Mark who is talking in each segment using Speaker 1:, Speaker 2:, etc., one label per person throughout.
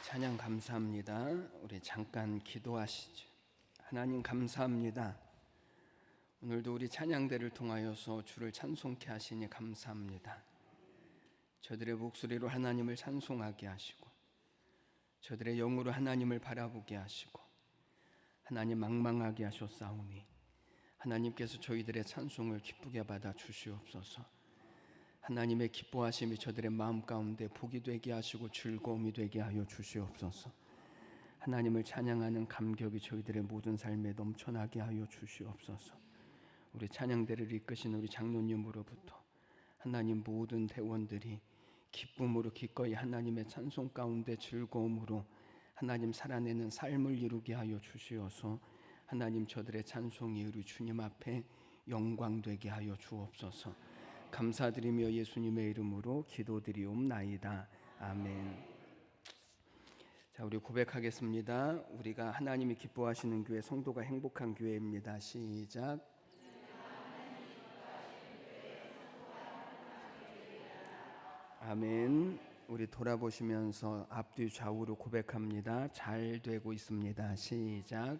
Speaker 1: 찬양 감사합니다. 우리 잠깐 기도하시죠. 하나님 감사합니다. 오늘도 우리 찬양대를 통하여서 주를 찬송케 하시니 감사합니다. 저들의 목소리로 하나님을 찬송하게 하시고 저들의 영으로 하나님을 바라보게 하시고 하나님 망망하게 하셨사오니 하나님께서 저희들의 찬송을 기쁘게 받아 주시옵소서. 하나님의 기뻐하심이 저들의 마음 가운데 복이 되게 하시고 즐거움이 되게 하여 주시옵소서. 하나님을 찬양하는 감격이 저희들의 모든 삶에 넘쳐나게 하여 주시옵소서. 우리 찬양대를 이끄신 우리 장로님으로부터 하나님 모든 대원들이 기쁨으로 기꺼이 하나님의 찬송 가운데 즐거움으로 하나님 살아내는 삶을 이루게 하여 주시어서 하나님 저들의 찬송이 우리 주님 앞에 영광되게 하여 주옵소서. 감사드리며 예수님의 이름으로 기도드리옵나이다. 아멘. 자, 우리 고백하겠습니다. 우리가 하나님이 기뻐하시는 교회, 성도가 행복한 교회입니다. 시작. 아멘. 우리 돌아보시면서 앞뒤 좌우로 고백합니다. 잘 되고 있습니다. 시작.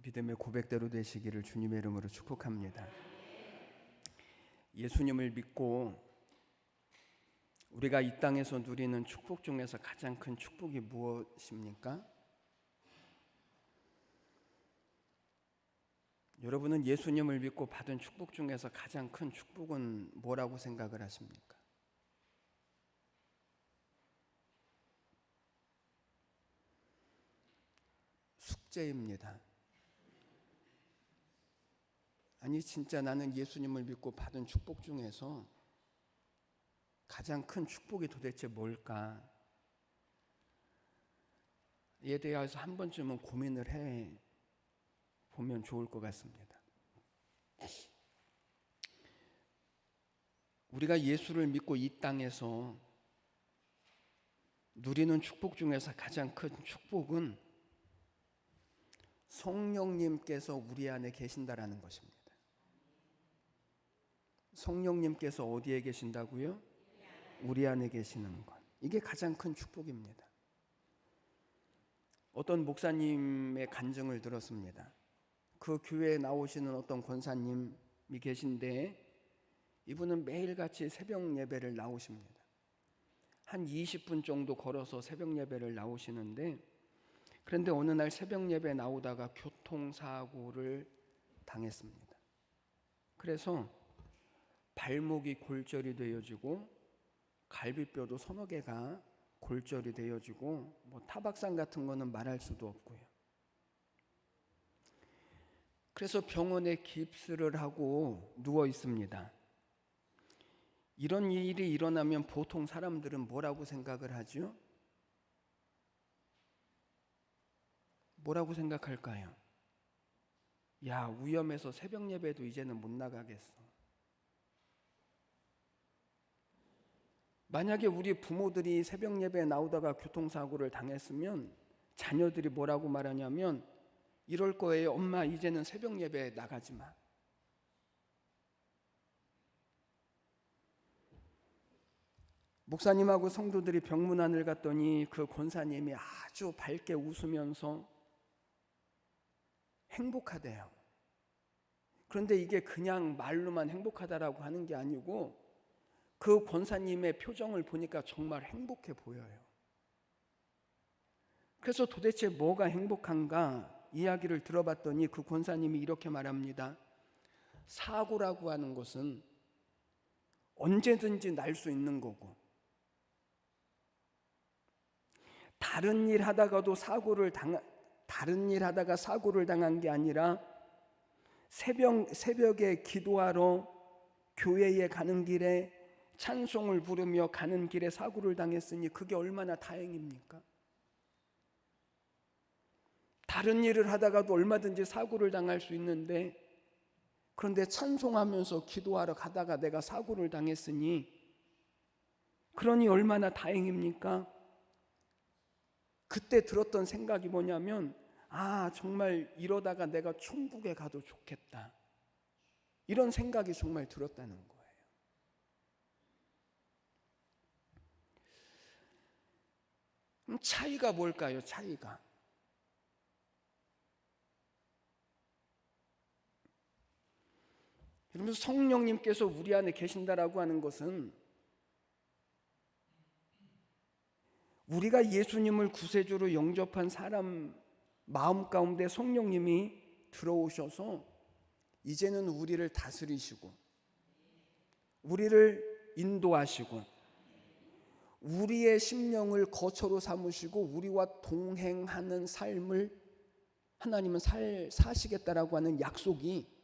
Speaker 1: 믿음의 고백대로 되시기를 주님의 이름으로 축복합니다. 예수님을 믿고 우리가 이 땅에서 누리는 축복 중에서 가장 큰 축복이 무엇입니까? 여러분은 예수님을 믿고 받은 축복 중에서 가장 큰 축복은 뭐라고 생각을 하십니까? 숙제입니다. 아니, 진짜 나는 예수님을 믿고 받은 축복 중에서 가장 큰 축복이 도대체 뭘까? 이에 대해서 한 번쯤은 고민을 해 보면 좋을 것 같습니다. 우리가 예수를 믿고 이 땅에서 누리는 축복 중에서 가장 큰 축복은 성령님께서 우리 안에 계신다라는 것입니다. 성령님께서 어디에 계신다고요? 우리 안에 계시는 것. 이게 가장 큰 축복입니다. 어떤 목사님의 간증을 들었습니다. 그 교회에 나오시는 어떤 권사님이 계신데 이분은 매일같이 새벽 예배를 나오십니다. 한 20분 정도 걸어서 새벽 예배를 나오시는데, 그런데 어느 날 새벽 예배 나오다가 교통사고를 당했습니다. 그래서 발목이 골절이 되어지고 갈비뼈도 서너 개가 골절이 되어지고 타박상 같은 거는 말할 수도 없고요. 그래서 병원에 깁스를 하고 누워 있습니다. 이런 일이 일어나면 보통 사람들은 뭐라고 생각을 하죠? 뭐라고 생각할까요? 야, 위험해서 새벽 예배도 이제는 못 나가겠어. 만약에 우리 부모들이 새벽 예배에 나오다가 교통사고를 당했으면 자녀들이 뭐라고 말하냐면 이럴 거예요. 엄마, 이제는 새벽 예배에 나가지 마. 목사님하고 성도들이 병문안을 갔더니 그 권사님이 아주 밝게 웃으면서 행복하대요. 그런데 이게 그냥 말로만 행복하다라고 하는 게 아니고 그 권사님의 표정을 보니까 정말 행복해 보여요. 그래서 도대체 뭐가 행복한가 이야기를 들어봤더니 그 권사님이 이렇게 말합니다. 사고라고 하는 것은 언제든지 날 수 있는 거고, 다른 일 하다가 사고를 당한 게 아니라 새벽에 기도하러 교회에 가는 길에 찬송을 부르며 가는 길에 사고를 당했으니 그게 얼마나 다행입니까? 다른 일을 하다가도 얼마든지 사고를 당할 수 있는데, 그런데 찬송하면서 기도하러 가다가 내가 사고를 당했으니 그러니 얼마나 다행입니까? 그때 들었던 생각이 뭐냐면, 아, 정말 이러다가 내가 천국에 가도 좋겠다. 이런 생각이 정말 들었다는 거예요. 그럼 차이가 뭘까요? 차이가. 여러분, 성령님께서 우리 안에 계신다라고 하는 것은 우리가 예수님을 구세주로 영접한 사람 마음 가운데 성령님이 들어오셔서 이제는 우리를 다스리시고 우리를 인도하시고 우리의 심령을 거처로 삼으시고 우리와 동행하는 삶을 하나님은 사시겠다라고 하는 약속이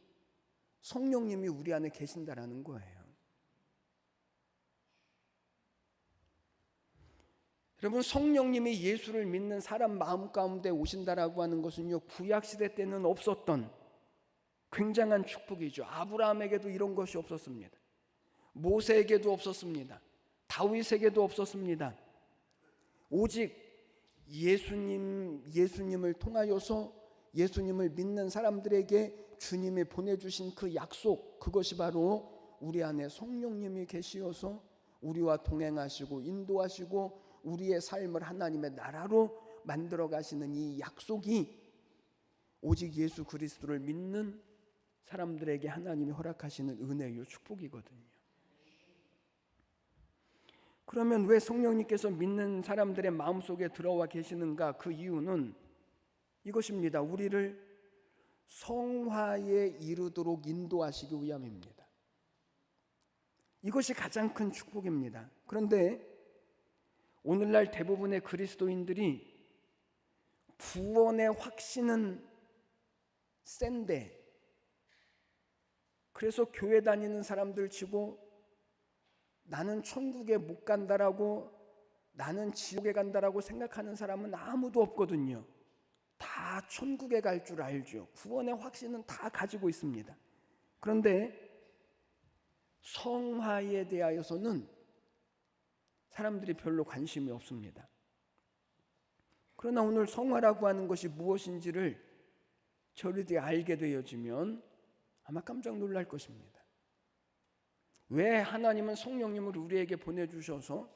Speaker 1: 성령님이 우리 안에 계신다라는 거예요. 여러분, 성령님이 예수를 믿는 사람 마음 가운데 오신다라고 하는 것은요, 구약시대 때는 없었던 굉장한 축복이죠. 아브라함에게도 이런 것이 없었습니다. 모세에게도 없었습니다. 다윗에게도 없었습니다. 오직 예수님을 통하여서 예수님을 믿는 사람들에게 주님이 보내주신 그 약속, 그것이 바로 우리 안에 성령님이 계시어서 우리와 동행하시고 인도하시고 우리의 삶을 하나님의 나라로 만들어 가시는 이 약속이 오직 예수 그리스도를 믿는 사람들에게 하나님이 허락하시는 은혜요, 축복이거든요. 그러면 왜 성령님께서 믿는 사람들의 마음속에 들어와 계시는가? 그 이유는 이것입니다. 우리를 성화에 이르도록 인도하시기 위함입니다. 이것이 가장 큰 축복입니다. 그런데 오늘날 대부분의 그리스도인들이 구원의 확신은 센데, 그래서 교회 다니는 사람들 치고 나는 천국에 못 간다라고, 나는 지옥에 간다라고 생각하는 사람은 아무도 없거든요. 다 천국에 갈 줄 알죠. 구원의 확신은 다 가지고 있습니다. 그런데 성화에 대하여서는 사람들이 별로 관심이 없습니다. 그러나 오늘 성화라고 하는 것이 무엇인지를 저희들이 알게 되어지면 아마 깜짝 놀랄 것입니다. 왜 하나님은 성령님을 우리에게 보내주셔서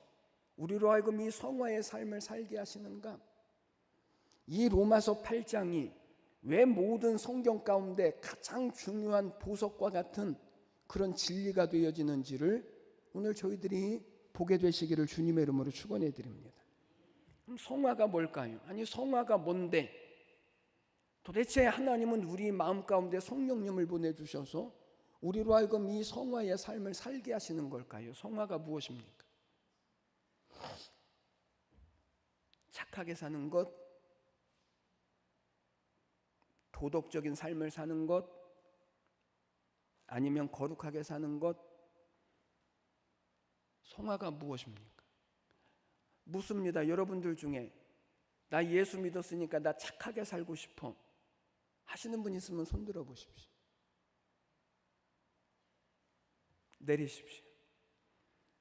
Speaker 1: 우리로 하여금 이 성화의 삶을 살게 하시는가? 이 로마서 8장이 왜 모든 성경 가운데 가장 중요한 보석과 같은 그런 진리가 되어지는지를 오늘 저희들이 보게 되시기를 주님의 이름으로 축원해 드립니다. 그럼 성화가 뭘까요? 아니, 성화가 뭔데? 도대체 하나님은 우리 마음 가운데 성령님을 보내주셔서 우리로 하여금 이 성화의 삶을 살게 하시는 걸까요? 성화가 무엇입니까? 착하게 사는 것, 도덕적인 삶을 사는 것, 아니면 거룩하게 사는 것, 성화가 무엇입니까? 묻습니다. 여러분들 중에 나 예수 믿었으니까 나 착하게 살고 싶어 하시는 분 있으면 손 들어 보십시오. 내리십시오.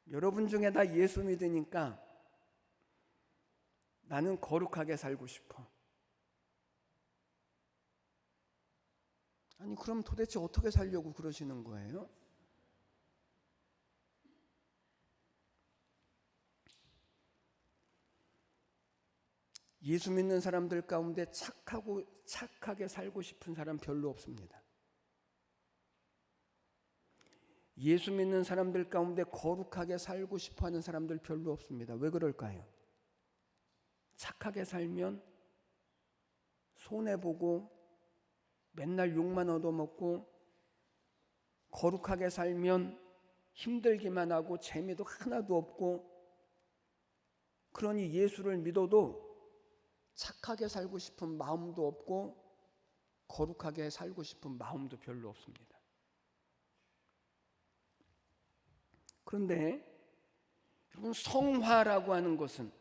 Speaker 1: 여러분 중에 나 예수 믿으니까 나는 거룩하게 살고 싶어. 아니, 그럼 도대체 어떻게 살려고 그러시는 거예요? 예수 믿는 사람들 가운데 착하게 살고 싶은 사람 별로 없습니다. 예수 믿는 사람들 가운데 거룩하게 살고 싶어 하는 사람들 별로 없습니다. 왜 그럴까요? 착하게 살면 손해보고 맨날 욕만 얻어먹고, 거룩하게 살면 힘들기만 하고 재미도 하나도 없고, 그러니 예수를 믿어도 착하게 살고 싶은 마음도 없고 거룩하게 살고 싶은 마음도 별로 없습니다. 그런데 여러분, 성화라고 하는 것은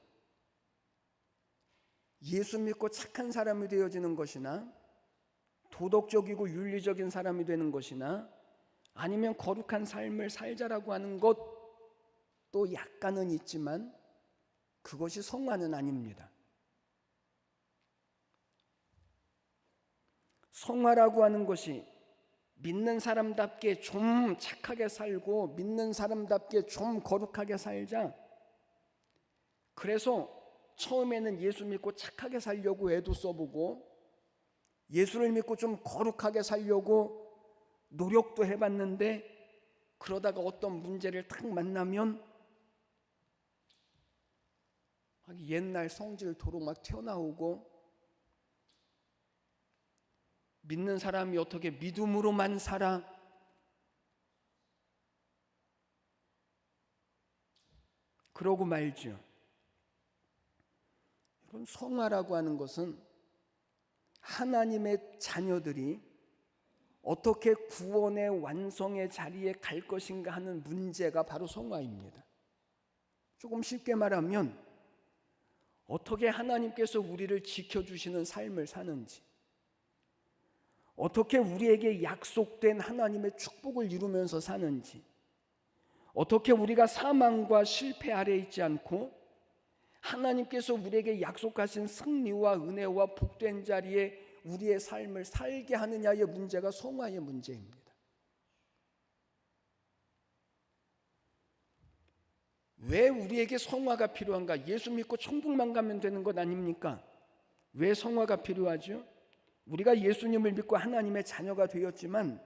Speaker 1: 예수 믿고 착한 사람이 되어지는 것이나 도덕적이고 윤리적인 사람이 되는 것이나 아니면 거룩한 삶을 살자라고 하는 것도 약간은 있지만 그것이 성화는 아닙니다. 성화라고 하는 것이 믿는 사람답게 좀 착하게 살고 믿는 사람답게 좀 거룩하게 살자. 그래서 처음에는 예수 믿고 착하게 살려고 애도 써보고 예수를 믿고 좀 거룩하게 살려고 노력도 해봤는데, 그러다가 어떤 문제를 탁 만나면 옛날 성질 도로 막 튀어나오고, 믿는 사람이 어떻게 믿음으로만 살아? 그러고 말죠. 여러분, 성화라고 하는 것은 하나님의 자녀들이 어떻게 구원의 완성의 자리에 갈 것인가 하는 문제가 바로 성화입니다. 조금 쉽게 말하면 어떻게 하나님께서 우리를 지켜주시는 삶을 사는지, 어떻게 우리에게 약속된 하나님의 축복을 이루면서 사는지, 어떻게 우리가 사망과 실패 아래 있지 않고 하나님께서 우리에게 약속하신 승리와 은혜와 복된 자리에 우리의 삶을 살게 하느냐의 문제가 성화의 문제입니다. 왜 우리에게 성화가 필요한가? 예수 믿고 천국만 가면 되는 것 아닙니까? 왜 성화가 필요하죠? 우리가 예수님을 믿고 하나님의 자녀가 되었지만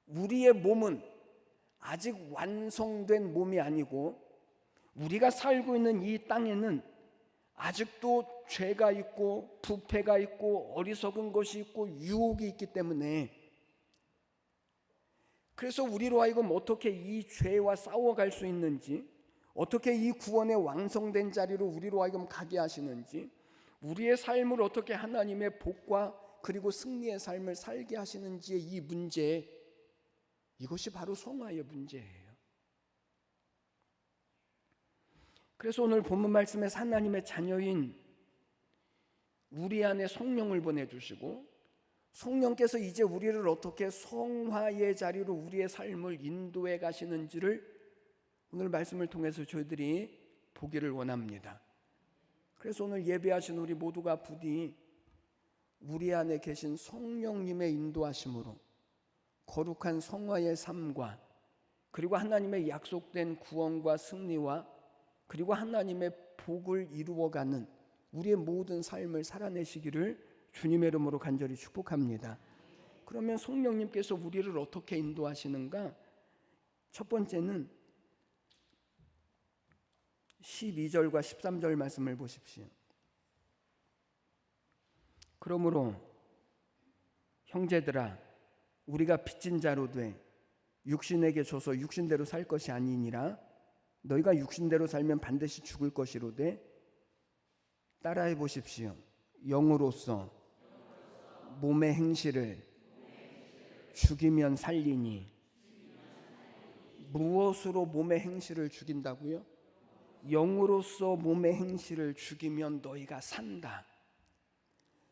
Speaker 1: 우리의 몸은 아직 완성된 몸이 아니고, 우리가 살고 있는 이 땅에는 아직도 죄가 있고 부패가 있고 어리석은 것이 있고 유혹이 있기 때문에, 그래서 우리로 하여금 어떻게 이 죄와 싸워갈 수 있는지, 어떻게 이 구원의 완성된 자리로 우리로 하여금 가게 하시는지, 우리의 삶을 어떻게 하나님의 복과 그리고 승리의 삶을 살게 하시는지의 이 문제, 이것이 바로 성화의 문제예요. 그래서 오늘 본문 말씀에서 하나님의 자녀인 우리 안에 성령을 보내주시고, 성령께서 이제 우리를 어떻게 성화의 자리로 우리의 삶을 인도해 가시는지를 오늘 말씀을 통해서 저희들이 보기를 원합니다. 그래서 오늘 예배하신 우리 모두가 부디 우리 안에 계신 성령님의 인도하심으로 거룩한 성화의 삶과 그리고 하나님의 약속된 구원과 승리와 그리고 하나님의 복을 이루어가는 우리의 모든 삶을 살아내시기를 주님의 이름으로 간절히 축복합니다. 그러면 성령님께서 우리를 어떻게 인도하시는가? 첫 번째는 12절과 13절 말씀을 보십시오. 그러므로 형제들아, 우리가 빚진 자로 돼 육신에게 줘서 육신대로 살 것이 아니니라. 너희가 육신대로 살면 반드시 죽을 것이로되 따라해 보십시오. 영으로서 몸의 행실을 죽이면 살리니. 무엇으로 몸의 행실을 죽인다고요? 영으로서 몸의 행실을 죽이면 너희가 산다.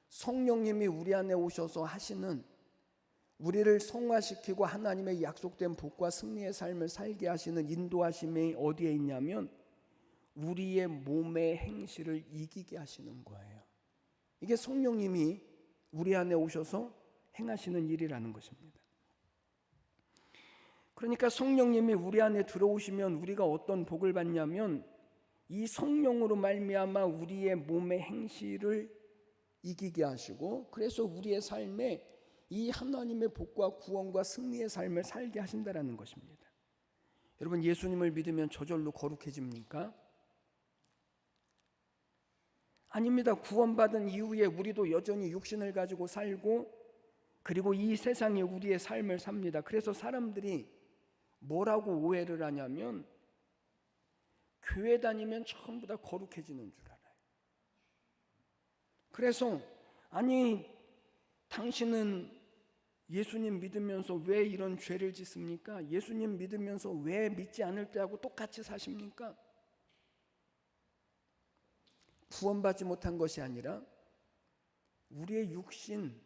Speaker 1: 성령님이 우리 안에 오셔서 하시는, 우리를 성화시키고 하나님의 약속된 복과 승리의 삶을 살게 하시는 인도하심이 어디에 있냐면 우리의 몸의 행실을 이기게 하시는 거예요. 이게 성령님이 우리 안에 오셔서 행하시는 일이라는 것입니다. 그러니까 성령님이 우리 안에 들어오시면 우리가 어떤 복을 받냐면, 이 성령으로 말미암아 우리의 몸의 행실을 이기게 하시고, 그래서 우리의 삶에 이 하나님의 복과 구원과 승리의 삶을 살게 하신다라는 것입니다. 여러분, 예수님을 믿으면 저절로 거룩해집니까? 아닙니다. 구원받은 이후에 우리도 여전히 육신을 가지고 살고, 그리고 이 세상에 우리의 삶을 삽니다. 그래서 사람들이 뭐라고 오해를 하냐면, 교회 다니면 전부 다 거룩해지는 줄 알아요. 그래서 아니, 당신은 예수님 믿으면서 왜 이런 죄를 짓습니까? 예수님 믿으면서 왜 믿지 않을 때하고 똑같이 사십니까? 구원받지 못한 것이 아니라 우리의 육신,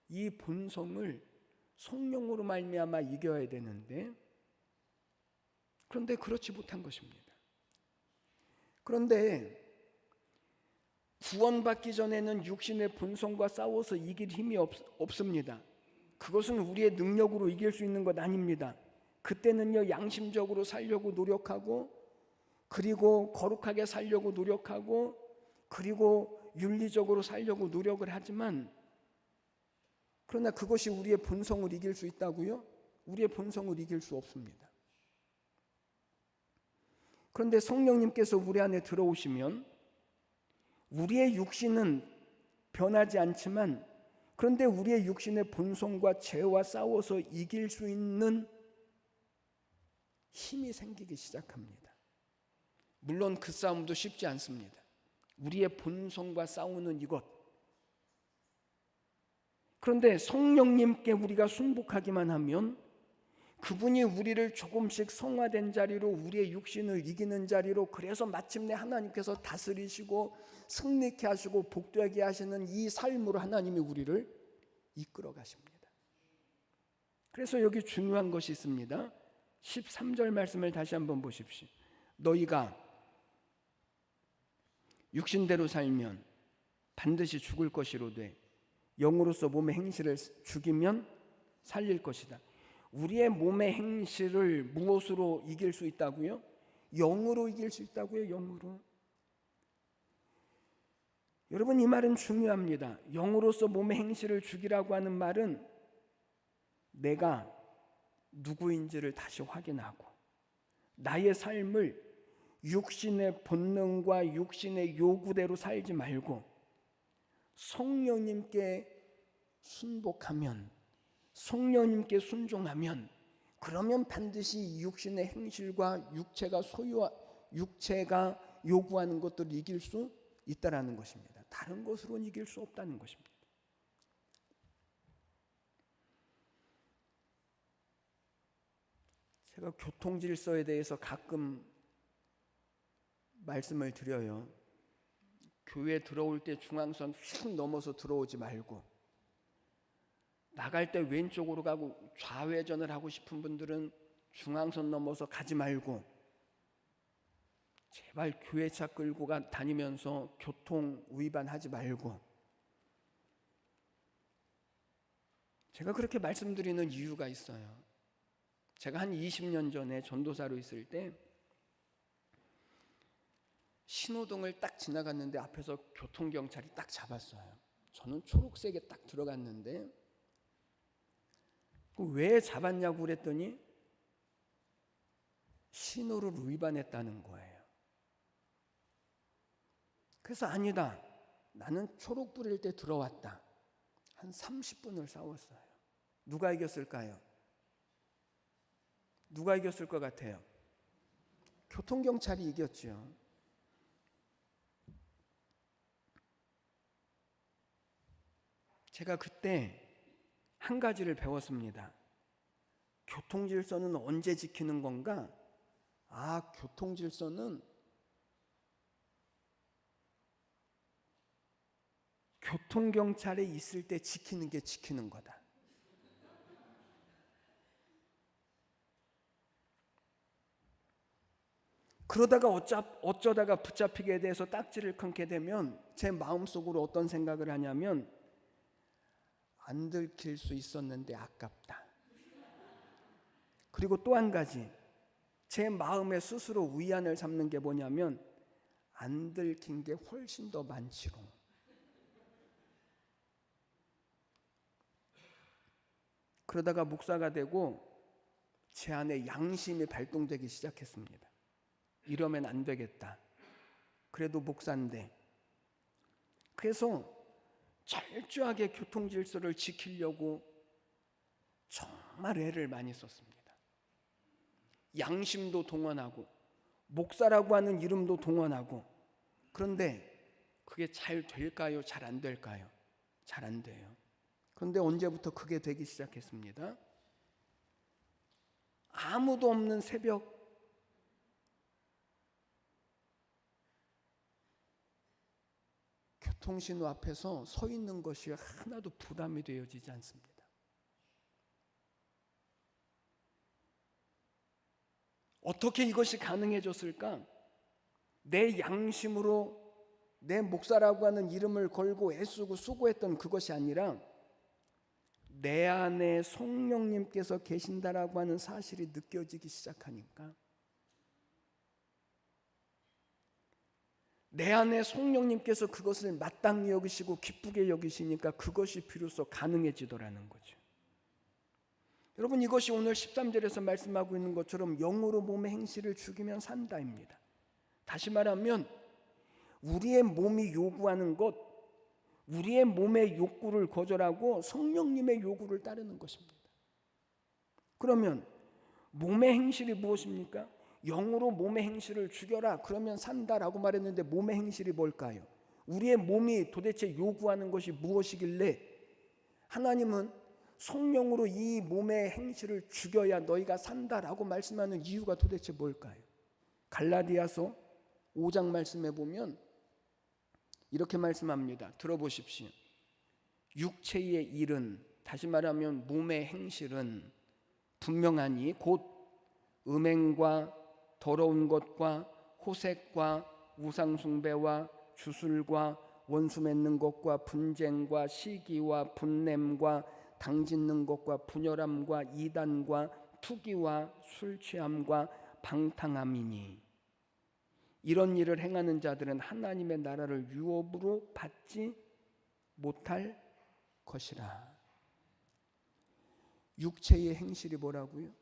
Speaker 1: 이 본성을 성령으로 말미암아 이겨야 되는데, 그런데 그렇지 못한 것입니다. 그런데 구원받기 전에는 육신의 본성과 싸워서 이길 힘이 없습니다. 그것은 우리의 능력으로 이길 수 있는 것 아닙니다. 그때는요, 양심적으로 살려고 노력하고, 그리고 거룩하게 살려고 노력하고, 그리고 윤리적으로 살려고 노력을 하지만, 그러나 그것이 우리의 본성을 이길 수 있다고요? 우리의 본성을 이길 수 없습니다. 그런데 성령님께서 우리 안에 들어오시면 우리의 육신은 변하지 않지만, 그런데 우리의 육신의 본성과 죄와 싸워서 이길 수 있는 힘이 생기기 시작합니다. 물론 그 싸움도 쉽지 않습니다. 우리의 본성과 싸우는 이것. 그런데 성령님께 우리가 순복하기만 하면 그분이 우리를 조금씩 성화된 자리로, 우리의 육신을 이기는 자리로, 그래서 마침내 하나님께서 다스리시고 승리케 하시고 복되게 하시는 이 삶으로 하나님이 우리를 이끌어 가십니다. 그래서 여기 중요한 것이 있습니다. 13절 말씀을 다시 한번 보십시오. 너희가 육신대로 살면 반드시 죽을 것이로되 영으로서 몸의 행실을 죽이면 살릴 것이다. 우리의 몸의 행실을 무엇으로 이길 수 있다고요? 영으로 이길 수 있다고요. 영으로. 여러분, 이 말은 중요합니다. 영으로서 몸의 행실을 죽이라고 하는 말은 내가 누구인지를 다시 확인하고 나의 삶을 육신의 본능과 육신의 요구대로 살지 말고 성령님께 순복하면, 성령님께 순종하면, 그러면 반드시 육신의 행실과 육체가 요구하는 것들을 이길 수 있다라는 것입니다. 다른 것으로는 이길 수 없다는 것입니다. 제가 교통질서에 대해서 가끔 말씀을 드려요. 교회 들어올 때 중앙선 휙 넘어서 들어오지 말고, 나갈 때 왼쪽으로 가고 좌회전을 하고 싶은 분들은 중앙선 넘어서 가지 말고, 제발 교회차 끌고 다니면서 교통 위반하지 말고. 제가 그렇게 말씀드리는 이유가 있어요. 제가 한 20년 전에 전도사로 있을 때 신호등을 딱 지나갔는데 앞에서 교통경찰이 딱 잡았어요. 저는 초록색에 딱 들어갔는데 왜 잡았냐고 그랬더니 신호를 위반했다는 거예요. 그래서 아니다, 나는 초록 불일 때 들어왔다. 한 30분을 싸웠어요. 누가 이겼을까요? 누가 이겼을 것 같아요? 교통경찰이 이겼죠. 제가 그때 한 가지를 배웠습니다. 교통질서는 언제 지키는 건가? 교통질서는 교통경찰이 있을 때 지키는 게 지키는 거다. 그러다가 어쩌다가 붙잡히게 돼서 딱지를 끊게 되면 제 마음속으로 어떤 생각을 하냐면, 안 들킬 수 있었는데 아깝다. 그리고 또 한 가지, 제 마음에 스스로 위안을 삼는 게 뭐냐면, 안 들킨 게 훨씬 더 많지롱. 그러다가 목사가 되고 제 안에 양심이 발동되기 시작했습니다. 이러면 안 되겠다. 그래도 목사인데. 그래서 철저하게 교통질서를 지키려고 정말 애를 많이 썼습니다. 양심도 동원하고 목사라고 하는 이름도 동원하고. 그런데 그게 잘 될까요? 잘 안 될까요? 잘 안 돼요. 그런데 언제부터 그게 되기 시작했습니다. 아무도 없는 새벽, 교통신호 앞에서 서 있는 것이 하나도 부담이 되어지지 않습니다. 어떻게 이것이 가능해졌을까? 내 양심으로 내 목사라고 하는 이름을 걸고 애쓰고 수고했던 그것이 아니라 내 안에 성령님께서 계신다라고 하는 사실이 느껴지기 시작하니까, 내 안에 성령님께서 그것을 마땅히 여기시고 기쁘게 여기시니까 그것이 비로소 가능해지더라는 거죠. 여러분, 이것이 오늘 13절에서 말씀하고 있는 것처럼 영으로 몸의 행실을 죽이면 산다입니다. 다시 말하면 우리의 몸이 요구하는 것, 우리의 몸의 욕구를 거절하고 성령님의 요구를 따르는 것입니다. 그러면 몸의 행실이 무엇입니까? 영으로 몸의 행실을 죽여라, 그러면 산다라고 말했는데 몸의 행실이 뭘까요? 우리의 몸이 도대체 요구하는 것이 무엇이길래 하나님은 성령으로 이 몸의 행실을 죽여야 너희가 산다라고 말씀하는 이유가 도대체 뭘까요? 갈라디아서 5장 말씀해 보면 이렇게 말씀합니다. 들어보십시오. 육체의 일은, 다시 말하면 몸의 행실은 분명하니 곧 음행과 더러운 것과 호색과 우상숭배와 주술과 원수 맺는 것과 분쟁과 시기와 분냄과 당짓는 것과 분열함과 이단과 투기와 술 취함과 방탕함이니 이런 일을 행하는 자들은 하나님의 나라를 유업으로 받지 못할 것이라. 육체의 행실이 뭐라고요?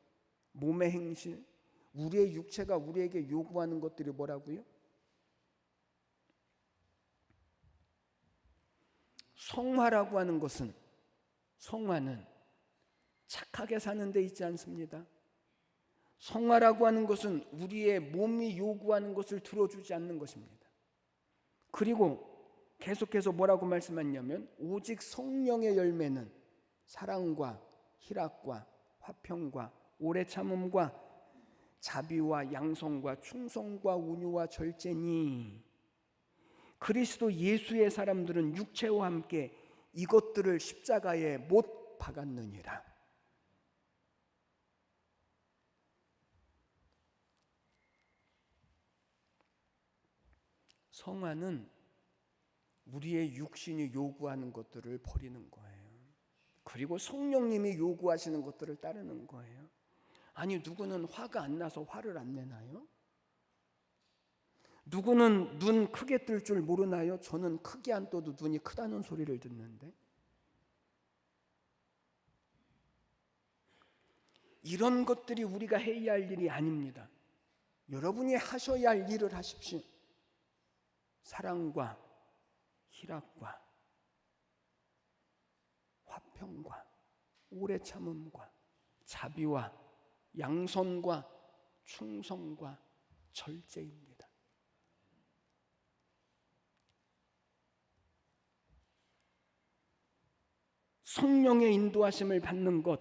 Speaker 1: 몸의 행실, 우리의 육체가 우리에게 요구하는 것들이 뭐라고요? 성화라고 하는 것은, 성화는 착하게 사는 데 있지 않습니다. 성화라고 하는 것은 우리의 몸이 요구하는 것을 들어주지 않는 것입니다. 그리고 계속해서 뭐라고 말씀하냐면 오직 성령의 열매는 사랑과 희락과 화평과 오래 참음과 자비와 양성과 충성과 온유와 절제니 그리스도 예수의 사람들은 육체와 함께 이것들을 십자가에 못 박았느니라. 성화는 우리의 육신이 요구하는 것들을 버리는 거예요. 그리고 성령님이 요구하시는 것들을 따르는 거예요. 아니, 누구는 화가 안 나서 화를 안 내나요? 누구는 눈 크게 뜰 줄 모르나요? 저는 크게 안 떠도 눈이 크다는 소리를 듣는데, 이런 것들이 우리가 해야 할 일이 아닙니다. 여러분이 하셔야 할 일을 하십시오. 사랑과 희락과 화평과 오래 참음과 자비와 양선과 충성과 절제입니다. 성령의 인도하심을 받는 것,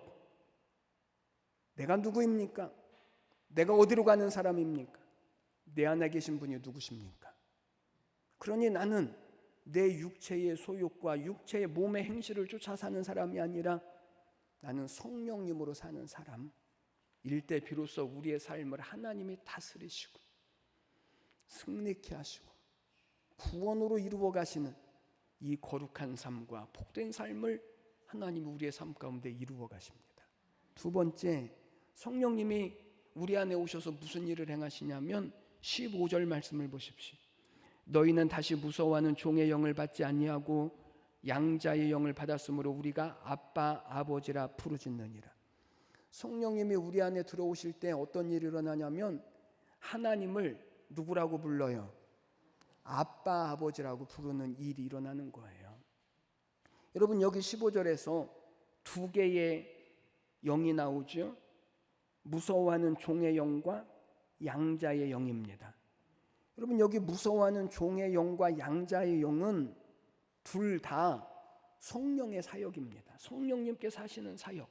Speaker 1: 내가 누구입니까? 내가 어디로 가는 사람입니까? 내 안에 계신 분이 누구십니까? 그러니 나는 내 육체의 소욕과 육체의 몸의 행실을 쫓아 사는 사람이 아니라 나는 성령님으로 사는 사람, 일때 비로소 우리의 삶을 하나님이 다스리시고 승리케 하시고 구원으로 이루어 가시는 이 거룩한 삶과 복된 삶을 하나님이 우리의 삶 가운데 이루어 가십니다. 두 번째, 성령님이 우리 안에 오셔서 무슨 일을 행하시냐면 15절 말씀을 보십시오. 너희는 다시 무서워하는 종의 영을 받지 아니하고 양자의 영을 받았으므로 우리가 아빠 아버지라 부르짖느니라. 성령님이 우리 안에 들어오실 때 어떤 일이 일어나냐면 하나님을 누구라고 불러요? 아빠 아버지라고 부르는 일이 일어나는 거예요. 여러분, 여기 15절에서 두 개의 영이 나오죠. 무서워하는 종의 영과 양자의 영입니다. 여러분, 여기 무서워하는 종의 영과 양자의 영은 둘 다 성령의 사역입니다. 성령님께서 하시는 사역.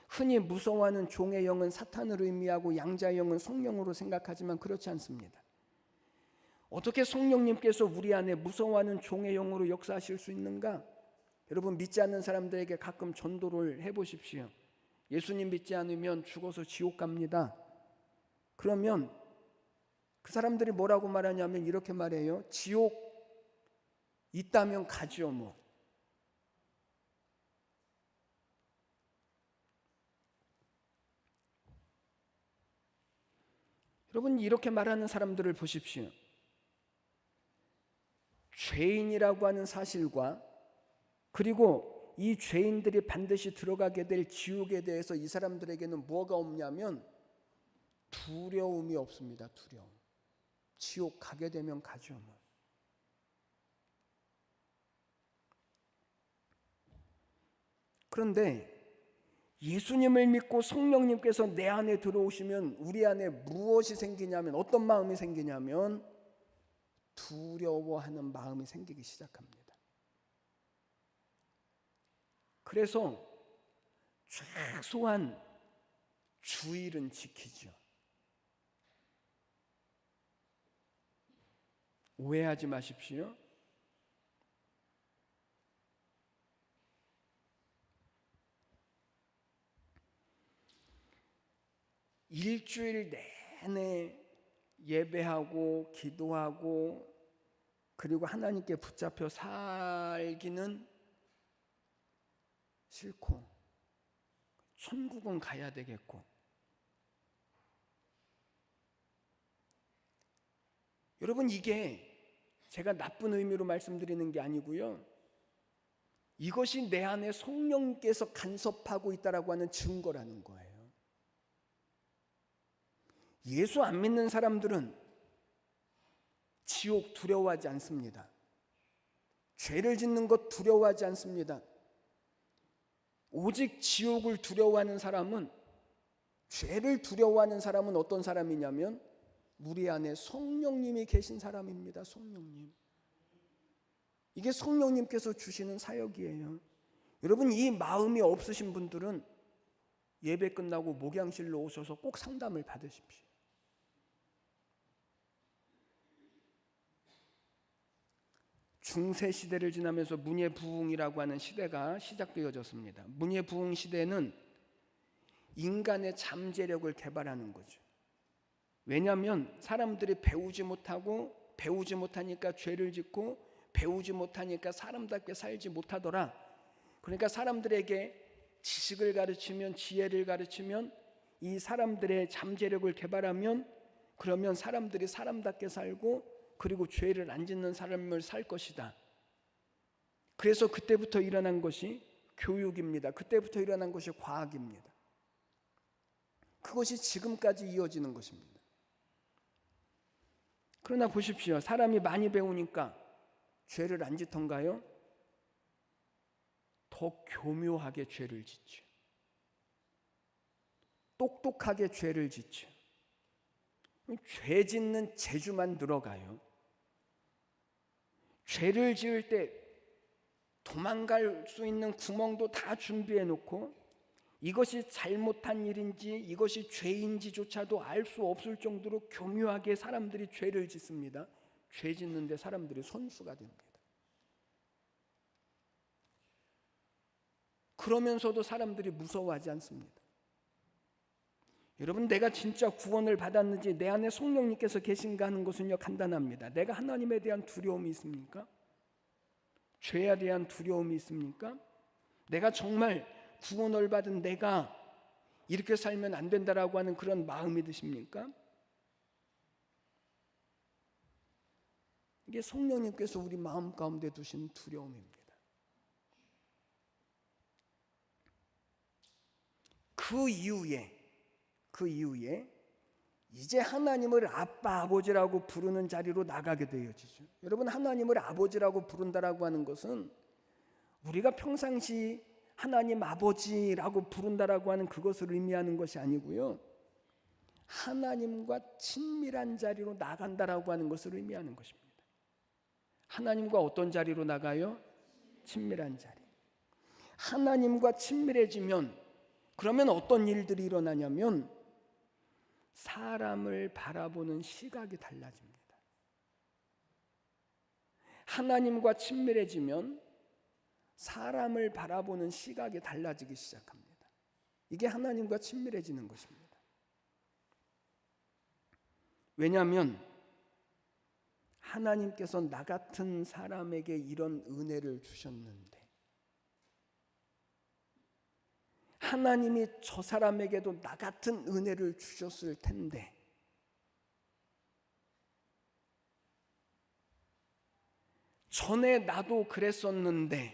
Speaker 1: 흔히 무서워하는 종의 영은 사탄을 의미하고 양자의 영은 성령으로 생각하지만 그렇지 않습니다. 어떻게 성령님께서 우리 안에 무서워하는 종의 영으로 역사하실 수 있는가? 여러분, 믿지 않는 사람들에게 가끔 전도를 해보십시오. 예수님 믿지 않으면 죽어서 지옥 갑니다. 그러면 그 사람들이 뭐라고 말하냐면 이렇게 말해요. 지옥 있다면 가지요 뭐. 여러분, 이렇게 말하는 사람들을 보십시오. 죄인이라고 하는 사실과 그리고 이 죄인들이 반드시 들어가게 될 지옥에 대해서 이 사람들에게는 뭐가 없냐면 두려움이 없습니다. 두려움. 지옥 가게 되면 가죠. 뭐. 그런데 예수님을 믿고 성령님께서 내 안에 들어오시면 우리 안에 무엇이 생기냐면, 어떤 마음이 생기냐면 두려워하는 마음이 생기기 시작합니다. 그래서 최소한 주일은 지키죠. 오해하지 마십시오. 일주일 내내 예배하고 기도하고 그리고 하나님께 붙잡혀 살기는 싫고 천국은 가야 되겠고, 여러분, 이게 제가 나쁜 의미로 말씀드리는 게 아니고요, 이것이 내 안에 성령께서 간섭하고 있다라고 하는 증거라는 거예요. 예수 안 믿는 사람들은 지옥 두려워하지 않습니다. 죄를 짓는 것 두려워하지 않습니다. 오직 지옥을 두려워하는 사람은, 죄를 두려워하는 사람은 어떤 사람이냐면 우리 안에 성령님이 계신 사람입니다. 성령님. 이게 성령님께서 주시는 사역이에요. 여러분, 이 마음이 없으신 분들은 예배 끝나고 목양실로 오셔서 꼭 상담을 받으십시오. 중세 시대를 지나면서 문예부흥이라고 하는 시대가 시작되어졌습니다. 문예부흥 시대는 인간의 잠재력을 개발하는 거죠. 왜냐하면 사람들이 배우지 못하니까 죄를 짓고, 배우지 못하니까 사람답게 살지 못하더라. 그러니까 사람들에게 지식을 가르치면, 지혜를 가르치면, 이 사람들의 잠재력을 개발하면, 그러면 사람들이 사람답게 살고 그리고 죄를 안 짓는 삶을 살 것이다. 그래서 그때부터 일어난 것이 교육입니다. 그때부터 일어난 것이 과학입니다. 그것이 지금까지 이어지는 것입니다. 그러나 보십시오. 사람이 많이 배우니까 죄를 안 짓던가요? 더 교묘하게 죄를 짓죠. 똑똑하게 죄를 짓죠. 죄 짓는 재주만 늘어가요. 죄를 지을 때 도망갈 수 있는 구멍도 다 준비해 놓고 이것이 잘못한 일인지 이것이 죄인지조차도 알 수 없을 정도로 교묘하게 사람들이 죄를 짓습니다. 죄 짓는데 사람들이 선수가 됩니다. 그러면서도 사람들이 무서워하지 않습니다. 여러분, 내가 진짜 구원을 받았는지, 내 안에 성령님께서 계신가 하는 것은요, 간단합니다. 내가 하나님에 대한 두려움이 있습니까? 죄에 대한 두려움이 있습니까? 내가 정말 구원을 받은 내가 이렇게 살면 안 된다라고 하는 그런 마음이 드십니까? 이게 성령님께서 우리 마음 가운데 두신 두려움입니다. 그 이후에 이제 하나님을 아빠, 아버지라고 부르는 자리로 나가게 되어지죠. 여러분, 하나님을 아버지라고 부른다라고 하는 것은 우리가 평상시 하나님 아버지라고 부른다라고 하는 그것을 의미하는 것이 아니고요, 하나님과 친밀한 자리로 나간다라고 하는 것을 의미하는 것입니다. 하나님과 어떤 자리로 나가요? 친밀한 자리. 하나님과 친밀해지면 그러면 어떤 일들이 일어나냐면 사람을 바라보는 시각이 달라집니다. 하나님과 친밀해지면 사람을 바라보는 시각이 달라지기 시작합니다. 이게 하나님과 친밀해지는 것입니다. 왜냐하면 하나님께서 나 같은 사람에게 이런 은혜를 주셨는데, 하나님이 저 사람에게도 나 같은 은혜를 주셨을 텐데 전에 나도 그랬었는데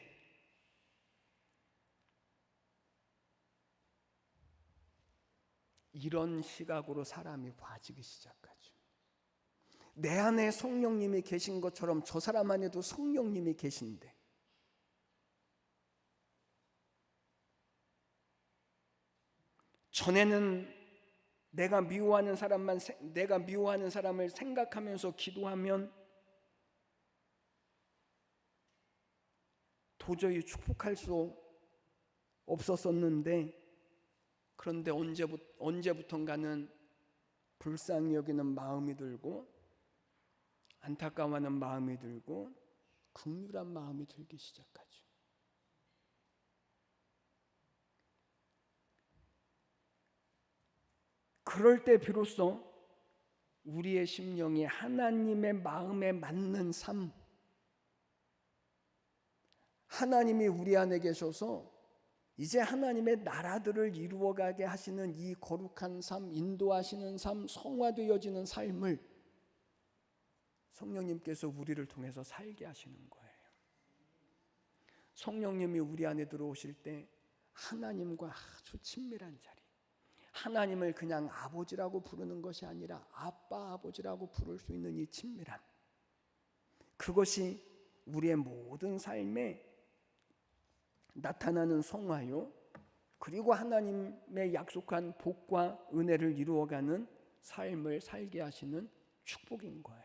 Speaker 1: 이런 시각으로 사람이 봐지기 시작하죠. 내 안에 성령님이 계신 것처럼 저 사람 안에도 성령님이 계신데 전에는 내가 미워하는 사람을 생각하면서 기도하면 도저히 축복할 수 없었었는데, 그런데 언제부턴가는 불쌍히 여기는 마음이 들고 안타까워하는 마음이 들고 긍휼한 마음이 들기 시작하죠. 그럴 때 비로소 우리의 심령이 하나님의 마음에 맞는 삶, 하나님이 우리 안에 계셔서 이제 하나님의 나라들을 이루어가게 하시는 이 거룩한 삶, 인도하시는 삶, 성화되어지는 삶을 성령님께서 우리를 통해서 살게 하시는 거예요. 성령님이 우리 안에 들어오실 때 하나님과 아주 친밀한 자리, 하나님을 그냥 아버지라고 부르는 것이 아니라 아빠, 아버지라고 부를 수 있는 이 친밀함, 그것이 우리의 모든 삶에 나타나는 성화요, 그리고 하나님의 약속한 복과 은혜를 이루어가는 삶을 살게 하시는 축복인 거예요.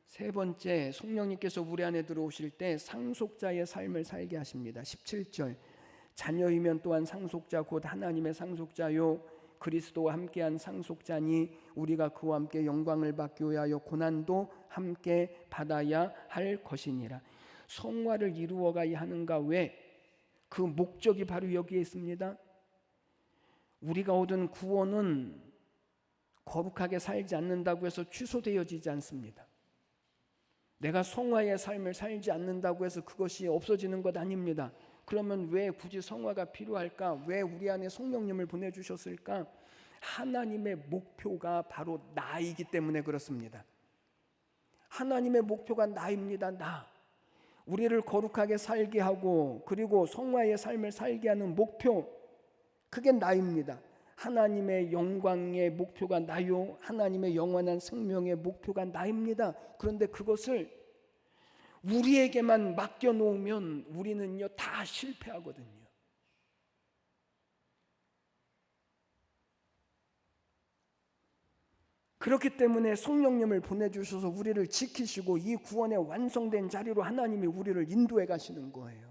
Speaker 1: 세 번째, 성령님께서 우리 안에 들어오실 때 상속자의 삶을 살게 하십니다. 17절, 자녀이면 또한 상속자 곧 하나님의 상속자요 그리스도와 함께한 상속자니 우리가 그와 함께 영광을 받기 위하여 고난도 함께 받아야 할 것이니라. 성화를 이루어가야 하는가? 왜? 그 목적이 바로 여기에 있습니다. 우리가 얻은 구원은 거룩하게 살지 않는다고 해서 취소되어지지 않습니다. 내가 성화의 삶을 살지 않는다고 해서 그것이 없어지는 것 아닙니다. 그러면 왜 굳이 성화가 필요할까? 왜 우리 안에 성령님을 보내주셨을까? 하나님의 목표가 바로 나이기 때문에 그렇습니다. 하나님의 목표가 나입니다. 나. 우리를 거룩하게 살게 하고 그리고 성화의 삶을 살게 하는 목표, 그게 나입니다. 하나님의 영광의 목표가 나요, 하나님의 영원한 생명의 목표가 나입니다. 그런데 그것을 우리에게만 맡겨놓으면 우리는요 다 실패하거든요. 그렇기 때문에 성령님을 보내주셔서 우리를 지키시고 이 구원의 완성된 자리로 하나님이 우리를 인도해 가시는 거예요.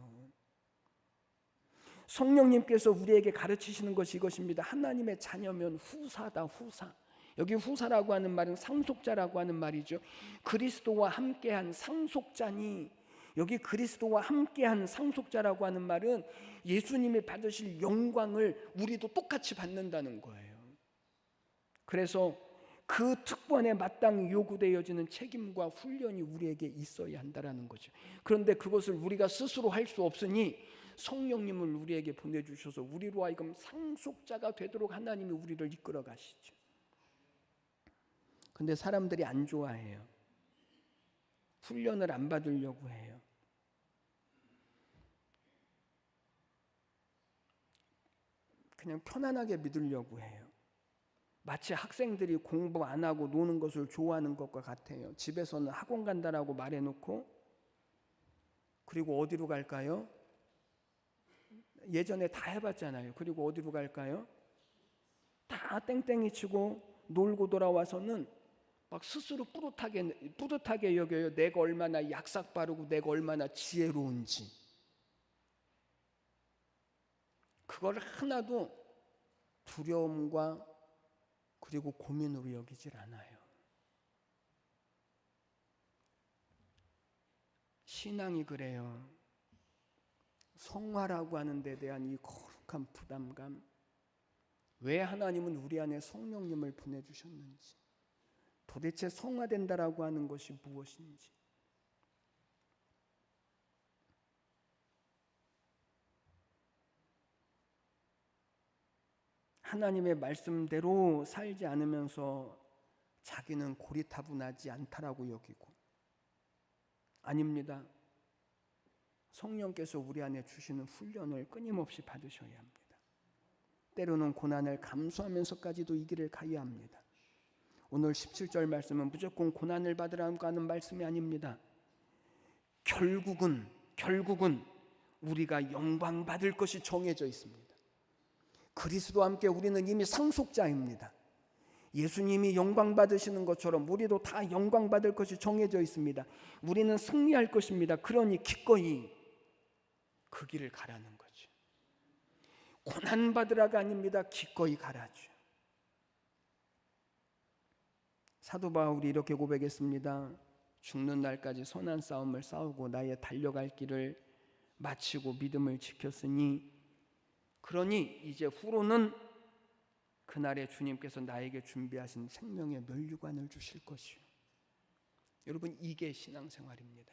Speaker 1: 성령님께서 우리에게 가르치시는 것이 이것입니다. 하나님의 자녀면 후사다, 후사. 여기 후사라고 하는 말은 상속자라고 하는 말이죠. 그리스도와 함께한 상속자니, 여기 그리스도와 함께한 상속자라고 하는 말은 예수님이 받으실 영광을 우리도 똑같이 받는다는 거예요. 그래서 그 특권에 마땅히 요구되어지는 책임과 훈련이 우리에게 있어야 한다는 거죠. 그런데 그것을 우리가 스스로 할 수 없으니 성령님을 우리에게 보내주셔서 우리로 하여금 상속자가 되도록 하나님이 우리를 이끌어 가시죠. 근데 사람들이 안 좋아해요. 훈련을 안 받으려고 해요. 그냥 편안하게 믿으려고 해요. 마치 학생들이 공부 안 하고 노는 것을 좋아하는 것과 같아요. 집에서는 학원 간다라고 말해놓고, 그리고 어디로 갈까요? 예전에 다 해봤잖아요. 그리고 어디로 갈까요? 다 땡땡이 치고 놀고 돌아와서는 막 스스로 뿌듯하게 여겨요. 내가 얼마나 약삭 빠르고 내가 얼마나 지혜로운지. 그걸 하나도 두려움과 그리고 고민으로 여기질 않아요. 신앙이 그래요. 성화라고 하는 데 대한 이 거룩한 부담감, 왜 하나님은 우리 안에 성령님을 보내주셨는지, 도대체 성화된다라고 하는 것이 무엇인지, 하나님의 말씀대로 살지 않으면서 자기는 고리타분하지 않다라고 여기고 아닙니다. 성령께서 우리 안에 주시는 훈련을 끊임없이 받으셔야 합니다. 때로는 고난을 감수하면서까지도 이 길을 가야 합니다. 오늘 17절 말씀은 무조건 고난을 받으라고 하는 말씀이 아닙니다. 결국은 우리가 영광 받을 것이 정해져 있습니다. 그리스도와 함께 우리는 이미 상속자입니다. 예수님이 영광 받으시는 것처럼 우리도 다 영광 받을 것이 정해져 있습니다. 우리는 승리할 것입니다. 그러니 기꺼이 그 길을 가라는 거죠. 고난 받으라가 아닙니다. 기꺼이 가라죠. 사도 바울이 이렇게 고백했습니다. 죽는 날까지 선한 싸움을 싸우고 나의 달려갈 길을 마치고 믿음을 지켰으니 그러니 이제 후로는 그날에 주님께서 나에게 준비하신 생명의 면류관을 주실 것이요. 여러분, 이게 신앙생활입니다.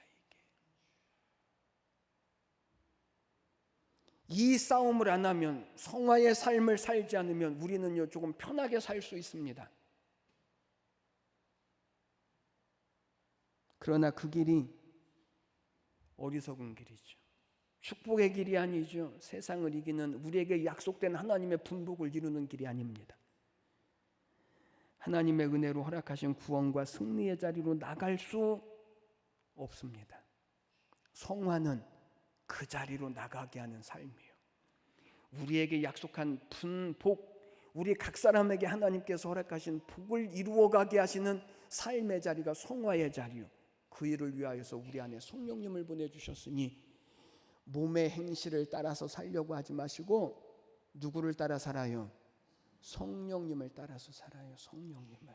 Speaker 1: 이 싸움을 안 하면, 성화의 삶을 살지 않으면 우리는요 조금 편하게 살 수 있습니다. 그러나 그 길이 어리석은 길이죠. 축복의 길이 아니죠. 세상을 이기는, 우리에게 약속된 하나님의 분복을 이루는 길이 아닙니다. 하나님의 은혜로 허락하신 구원과 승리의 자리로 나갈 수 없습니다. 성화는 그 자리로 나가게 하는 삶이에요. 우리에게 약속한 분복, 우리 각 사람에게 하나님께서 허락하신 복을 이루어가게 하시는 삶의 자리가 성화의 자리요. 그 일을 위하여서 우리 안에 성령님을 보내주셨으니 몸의 행실을 따라서 살려고 하지 마시고 누구를 따라 살아요? 성령님을 따라서 살아요. 성령님을.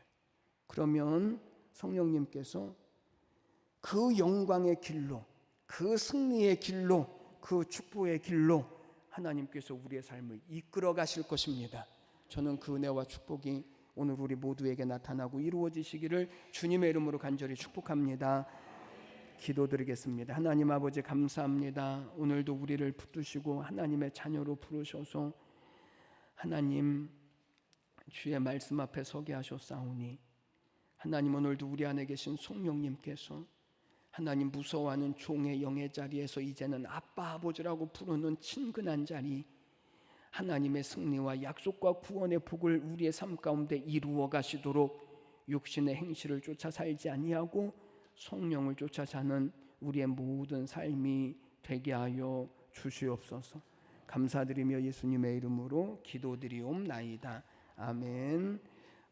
Speaker 1: 그러면 성령님께서 그 영광의 길로, 그 승리의 길로, 그 축복의 길로 하나님께서 우리의 삶을 이끌어 가실 것입니다. 저는 그 은혜와 축복이 오늘 우리 모두에게 나타나고 이루어지시기를 주님의 이름으로 간절히 축복합니다. 기도드리겠습니다. 하나님 아버지 감사합니다. 오늘도 우리를 붙드시고 하나님의 자녀로 부르셔서 하나님 주의 말씀 앞에 서게 하셨사오니 하나님 오늘도 우리 안에 계신 성령님께서 하나님 무서워하는 종의 영의 자리에서 이제는 아빠 아버지라고 부르는 친근한 자리, 하나님의 승리와 약속과 구원의 복을 우리의 삶 가운데 이루어 가시도록 육신의 행실을 쫓아 살지 아니하고 성령을 쫓아 사는 우리의 모든 삶이 되게 하여 주시옵소서. 감사드리며 예수님의 이름으로 기도드리옵나이다. 아멘.